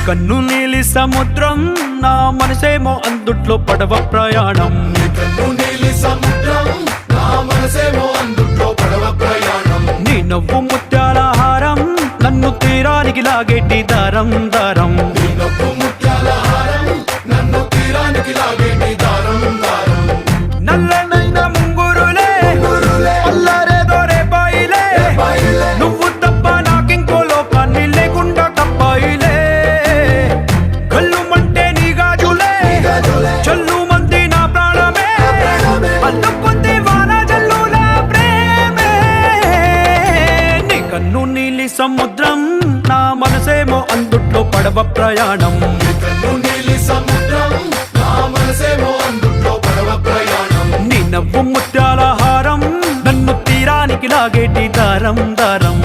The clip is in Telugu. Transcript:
కన్ను నీలి సముద్రం నా మనసేమో అందుట్లో పడవ ప్రయాణం. కన్ను నీలి సముద్రం నా మనసేమో అందుట్లో పడవ ప్రయాణం. నీ నవ్వు ముత్యాల హారం నన్ను తీరానికి లాగేటి దారం దారం. నీ నవ్వు ముత్యాల హారం నన్ను తీరానికి లాగేటి దారం దారం. నల్లనైన ముంగురులే అల్లారేదో రేపాయిలే, నువ్వు తప్ప నాకింకో లోకాన్ని లేకుండా తప్పాయిలే. కళ్ళు మంటే నీ గాజులే చల్లు మంది నా ప్రాణమే, అల్లుకుంది వాన జల్లుల ప్రేమే. నీ కన్ను నీలి సముద్రం నా మనసేమో అందుట్లో పడవ ప్రయాణం. కన్ను నీలి సముద్రం నా మనసేమో అందుట్లో పడవ ప్రయాణం. నీ నవ్వు ముత్యాల హారం నన్ను తీరానికి లాగేటి దారం దారం.